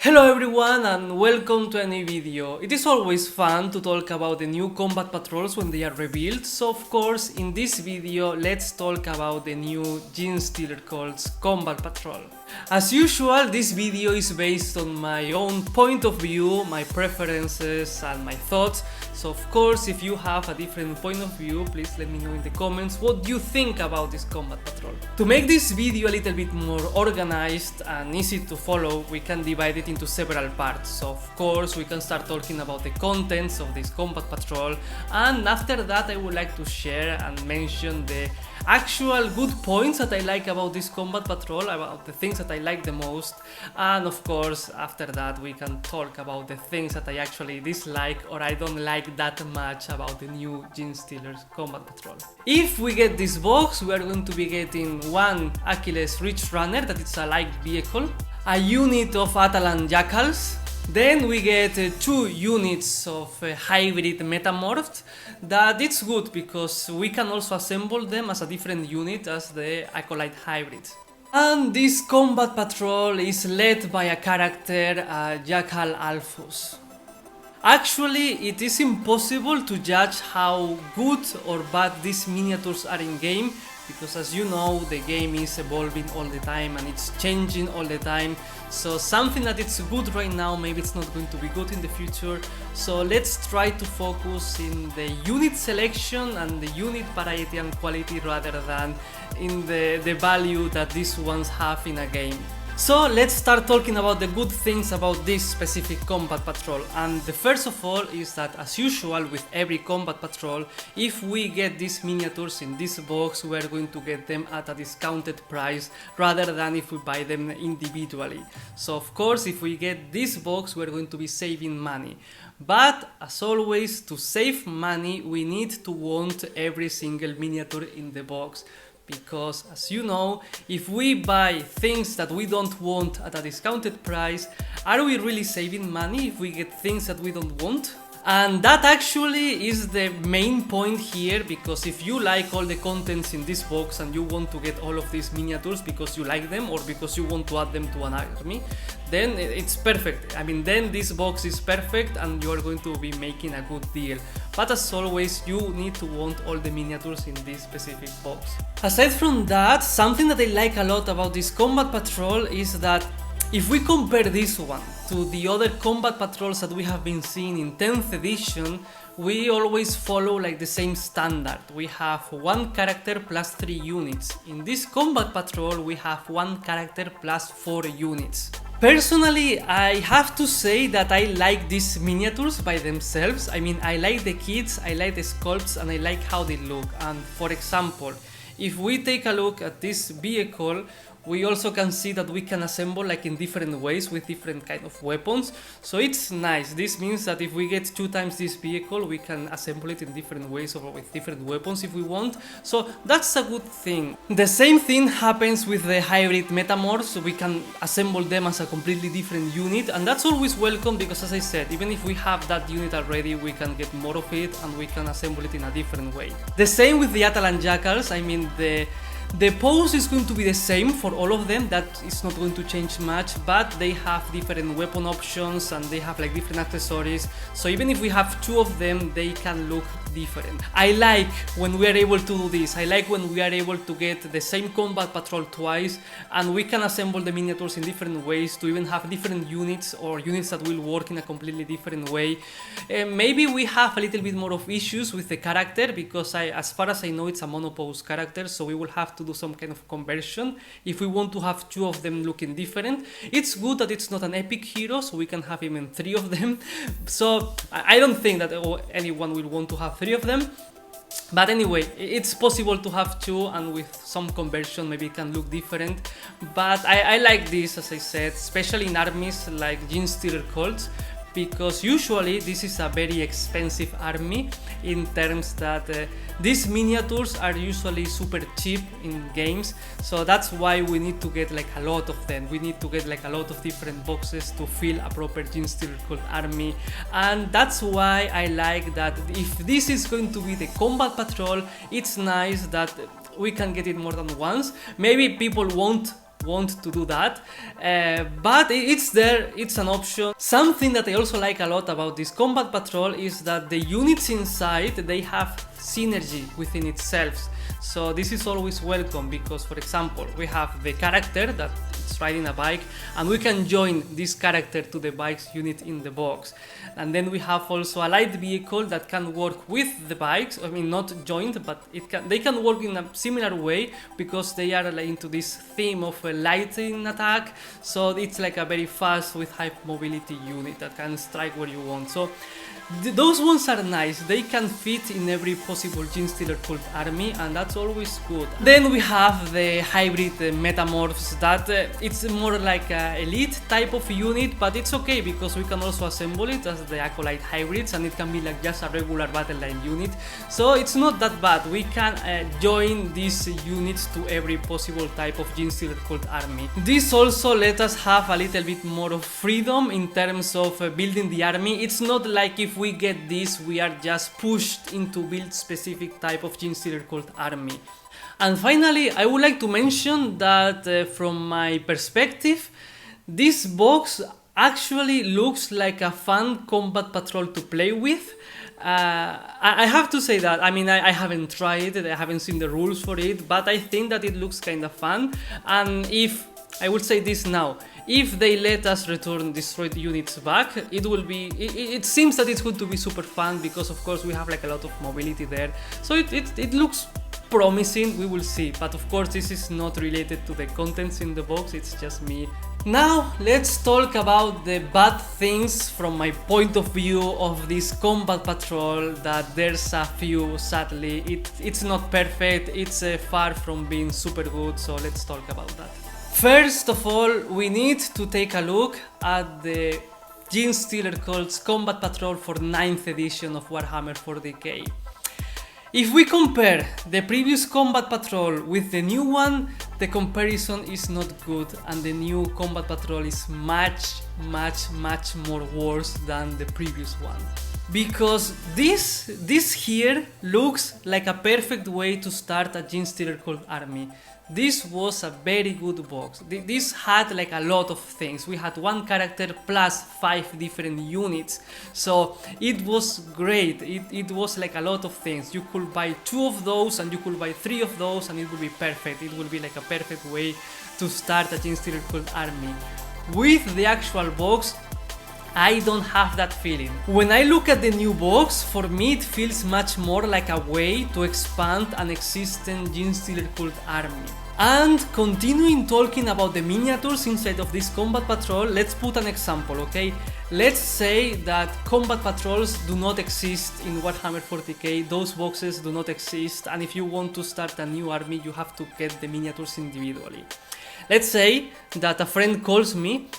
Hello everyone and welcome to a new video. It is always fun to talk about the new combat patrols when they are revealed, so of course in this video let's talk about the new Genestealer Cults combat patrol. As usual, this video is based on my own point of view, my preferences and my thoughts, so of course if you have a different point of view, please let me know in the comments what you think about this combat patrol. To make this video a little bit more organized and easy to follow, we can divide it into several parts. So of course we can start talking about the contents of this combat patrol, and after that I would like to share and mention the actual good points that I like about this combat patrol, about the things that I like the most, and of course after that we can talk about the things that I actually dislike or I don't like that much about the new Genestealer combat patrol. If we get this box, we are going to be getting one Achilles Reach Runner, that is a light vehicle, a unit of Atalan Jackals. Then we get 2 units of hybrid metamorphs. That it's good because we can also assemble them as a different unit as the Acolyte hybrid. And this combat patrol is led by a character, Jackal Alphus. Actually, it is impossible to judge how good or bad these miniatures are in game, because as you know, the game is evolving all the time and it's changing all the time. So something that it's good right now, maybe it's not going to be good in the future. So let's try to focus in the unit selection and the unit variety and quality rather than in the value that these ones have in a game. So let's start talking about the good things about this specific combat patrol, and the first of all is that, as usual with every combat patrol, if we get these miniatures in this box, we are going to get them at a discounted price rather than if we buy them individually. So of course if we get this box, we are going to be saving money. But as always, to save money we need to want every single miniature in the box. Because as you know, if we buy things that we don't want at a discounted price, are we really saving money if we get things that we don't want? And that actually is the main point here, because if you like all the contents in this box and you want to get all of these miniatures because you like them or because you want to add them to an army, then it's perfect. I mean, then this box is perfect and you are going to be making a good deal. But as always, you need to want all the miniatures in this specific box. Aside from that, something that I like a lot about this combat patrol is that if we compare this one to the other combat patrols that we have been seeing in 10th edition, we always follow like the same standard. We have 1 character plus 3 units. In this combat patrol we have 1 character plus 4 units. Personally, I have to say that I like these miniatures by themselves. I mean, I like the kits, I like the sculpts, and I like how they look. And for example, if we take a look at this vehicle, we also can see that we can assemble like in different ways with different kind of weapons. So it's nice. This means that if we get 2 times this vehicle, we can assemble it in different ways or with different weapons if we want. So that's a good thing. The same thing happens with the hybrid metamorphs. So we can assemble them as a completely different unit, and that's always welcome because, as I said, even if we have that unit already, we can get more of it and we can assemble it in a different way. The same with the Atalan Jackals. I mean, the pose is going to be the same for all of them, that is not going to change much, but they have different weapon options and they have like different accessories, so even if we have 2 of them, they can look different. I like when we are able to do this. I like when we are able to get the same combat patrol twice and we can assemble the miniatures in different ways to even have different units or units that will work in a completely different way. Maybe we have a little bit more of issues with the character because as far as I know, it's a monopose character, so we will have to do some kind of conversion if we want to have 2 of them looking different. It's good that it's not an epic hero, so we can have even 3 of them. So I don't think that anyone will want to have 3 of them. But anyway, it's possible to have 2, and with some conversion maybe it can look different. But I like this, as I said, especially in armies like Genestealer Cults, because usually this is a very expensive army in terms that these miniatures are usually super cheap in games, so that's why we need to get like a lot of them. We need to get like a lot of different boxes to fill a proper Genestealer Cult army, and that's why I like that if this is going to be the combat patrol, it's nice that we can get it more than once. Maybe people won't want to do that, but it's there, it's an option. Something that I also like a lot about this combat patrol is that the units inside, they have synergy within itself. So this is always welcome because, for example, we have the character that is riding a bike and we can join this character to the bike's unit in the box. And then we have also a light vehicle that can work with the bikes. I mean, not joined, but they can work in a similar way because they are like into this theme of a lightning attack. So it's like a very fast with high mobility unit that can strike where you want. So those ones are nice, they can fit in every possible Genestealer Cult army, and that's always good. Then we have the hybrid metamorphs that it's more like an elite type of unit, but it's okay because we can also assemble it as the Acolyte hybrids and it can be like just a regular battle line unit. So it's not that bad, we can join these units to every possible type of Genestealer Cult army. This also let us have a little bit more of freedom in terms of building the army. It's not like if we get this, we are just pushed into build specific type of Genestealer Cult army. And finally, I would like to mention that from my perspective, this box actually looks like a fun combat patrol to play with. I have to say that, I mean, I haven't tried it, I haven't seen the rules for it, but I think that it looks kind of fun. And if, I would say this now, if they let us return destroyed units back, it will be, it seems that it's going to be super fun because of course we have like a lot of mobility there. So it looks promising, we will see, but of course this is not related to the contents in the box, it's just me. Now let's talk about the bad things from my point of view of this combat patrol, that there's a few, sadly. It's not perfect, it's far from being super good, so let's talk about that. First of all, we need to take a look at the Genestealer Cults Combat Patrol for 9th edition of Warhammer 40k. If we compare the previous Combat Patrol with the new one, the comparison is not good and the new Combat Patrol is much more worse than the previous one. Because this here looks like a perfect way to start a Genestealer Cult army. This was a very good box. This had like a lot of things. We had one character plus 5 different units. So it was great. It was like a lot of things. You could buy 2 of those and you could buy 3 of those and it would be perfect. It would be like a perfect way to start a Genestealer Cult army. With the actual box, I don't have that feeling. When I look at the new box, for me it feels much more like a way to expand an existing Genestealer Cult army. And continuing talking about the miniatures inside of this combat patrol, let's put an example, okay? Let's say that combat patrols do not exist in Warhammer 40k, those boxes do not exist, and if you want to start a new army, you have to get the miniatures individually. Let's say that a friend calls me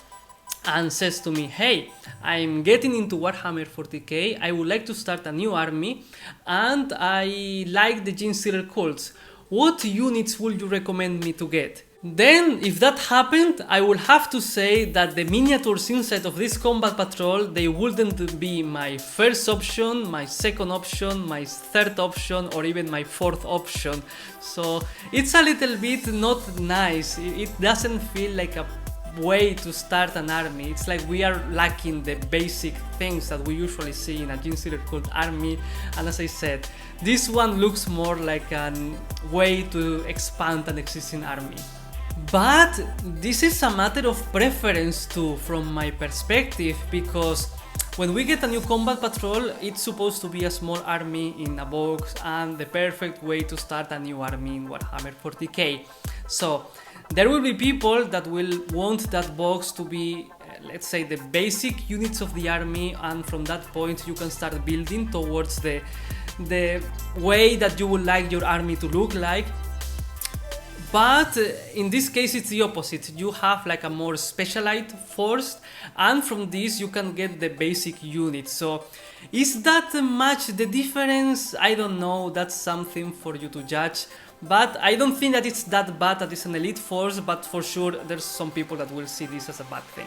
and says to me, hey, I'm getting into Warhammer 40k, I would like to start a new army and I like the Genestealer Cults. What units would you recommend me to get? Then, if that happened, I will have to say that the miniatures inside of this combat patrol, they wouldn't be my first option, my second option, my third option, or even my fourth option. So it's a little bit not nice. It doesn't feel like a way to start an army. It's like we are lacking the basic things that we usually see in a Genestealer Cult army, and as I said, this one looks more like a way to expand an existing army. But this is a matter of preference too, from my perspective, because when we get a new combat patrol, it's supposed to be a small army in a box and the perfect way to start a new army in Warhammer 40k. So there will be people that will want that box to be, let's say, the basic units of the army, and from that point you can start building towards the way that you would like your army to look like. But in this case it's the opposite. You have like a more specialized force, and from this you can get the basic unit. So is that much the difference? I don't know, that's something for you to judge. But I don't think that it's that bad that it's an elite force, but for sure there's some people that will see this as a bad thing.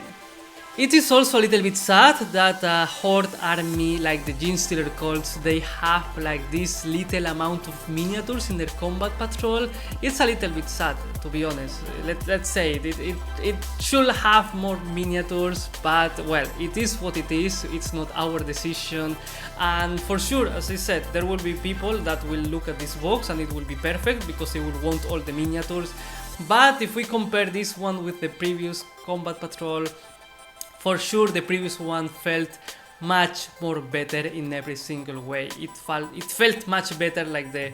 It is also a little bit sad that a horde army like the Genestealer Cults, they have like this little amount of miniatures in their combat patrol. It's a little bit sad, to be honest. Let's say it should have more miniatures, but well, it is what it is. It's not our decision, and for sure, as I said, there will be people that will look at this box and it will be perfect because they will want all the miniatures. But if we compare this one with the previous combat patrol, for sure the previous one felt much more better in every single way. It felt much better, like the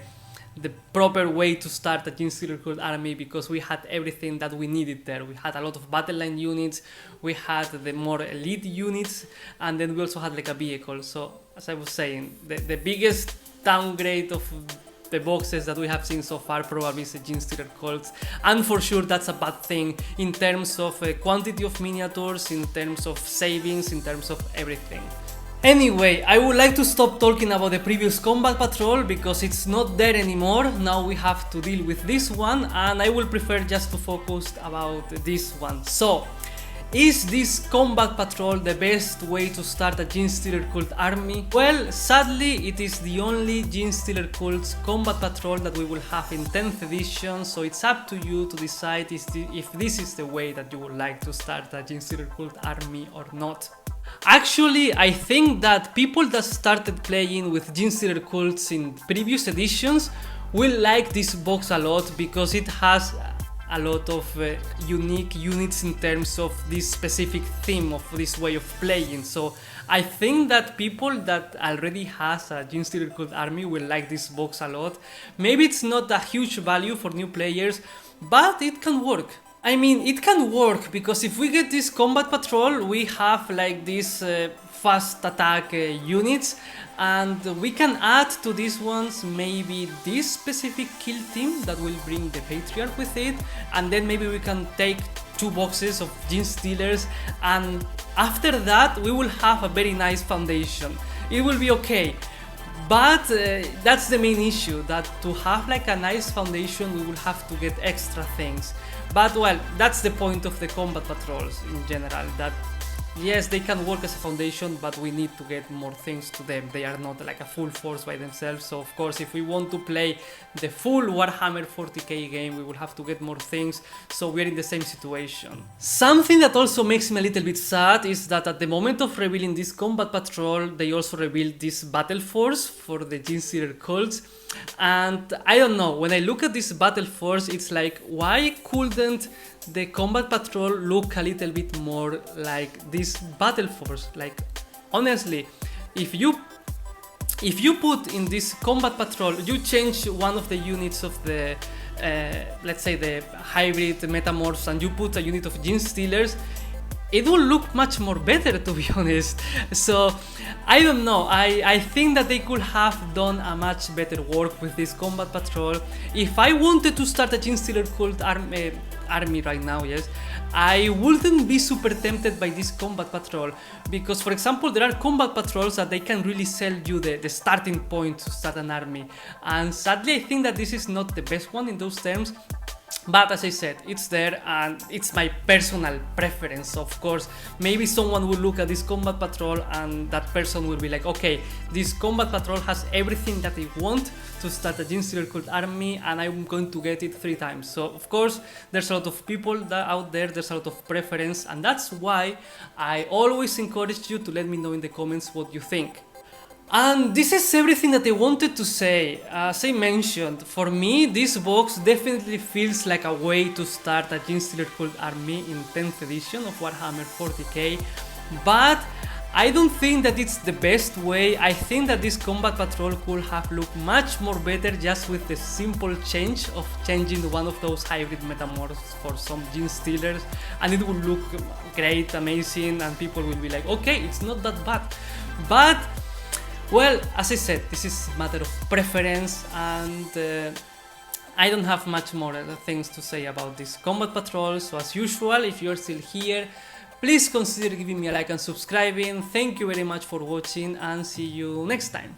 proper way to start a Genestealer Cult army, because we had everything that we needed there. We had a lot of battle line units, we had the more elite units, and then we also had like a vehicle. So as I was saying, the biggest downgrade of the boxes that we have seen so far probably is the Genestealer Cults, and for sure that's a bad thing in terms of quantity of miniatures, in terms of savings, in terms of everything. Anyway, I would like to stop talking about the previous combat patrol because it's not there anymore. Now we have to deal with this one, and I will prefer just to focus about this one. So, is this combat patrol the best way to start a Genestealer Cult army? Well, sadly it is the only Genestealer Cult's combat patrol that we will have in 10th edition, so it's up to you to decide if this is the way that you would like to start a Genestealer Cult army or not. Actually, I think that people that started playing with Genestealer Cults in previous editions will like this box a lot because it has a lot of unique units in terms of this specific theme of this way of playing. So I think that people that already has a Genestealer Cult army will like this box a lot. Maybe it's not a huge value for new players, but it can work. I mean, it can work because if we get this combat patrol, we have like these fast attack units, and we can add to these ones maybe this specific kill team that will bring the Patriarch with it, and then maybe we can take 2 boxes of Genestealers, and after that we will have a very nice foundation. It will be okay. But that's the main issue, that to have like a nice foundation we will have to get extra things. But well, that's the point of the combat patrols in general, that yes, they can work as a foundation, but we need to get more things to them. They are not like a full force by themselves, so of course if we want to play the full Warhammer 40k game, we will have to get more things, so we're in the same situation. Something that also makes me a little bit sad is that at the moment of revealing this combat patrol, they also revealed this battle force for the Genestealer Cults. And I don't know, when I look at this battle force, it's like, why couldn't the combat patrol look a little bit more like this battle force? Like, honestly, if you put in this combat patrol, you change one of the units of the let's say the hybrid metamorphs, and you put a unit of Genestealers, it will look much more better, to be honest. So I don't know, I think that they could have done a much better work with this combat patrol. If I wanted to start a Genestealer Cult army right now, yes, I wouldn't be super tempted by this combat patrol, because for example there are combat patrols that they can really sell you the starting point to start an army, and sadly I think that this is not the best one in those terms. But as I said, it's there and it's my personal preference. Of course, maybe someone will look at this combat patrol and that person will be like, okay, this combat patrol has everything that I want to start a Genestealer Cult army, and I'm going to get it 3 times. So of course, there's a lot of people out there, there's a lot of preference, and that's why I always encourage you to let me know in the comments what you think. And this is everything that I wanted to say. As I mentioned, for me this box definitely feels like a way to start a Genestealer Cult army in 10th edition of Warhammer 40k, but I don't think that it's the best way. I think that this combat patrol could have looked much more better just with the simple change of changing one of those hybrid metamorphs for some Genestealers, and it would look great, amazing, and people will be like, okay, it's not that bad. But well, as I said, this is a matter of preference, and I don't have much more things to say about this combat patrol. So as usual, if you're still here, please consider giving me a like and subscribing. Thank you very much for watching, and see you next time.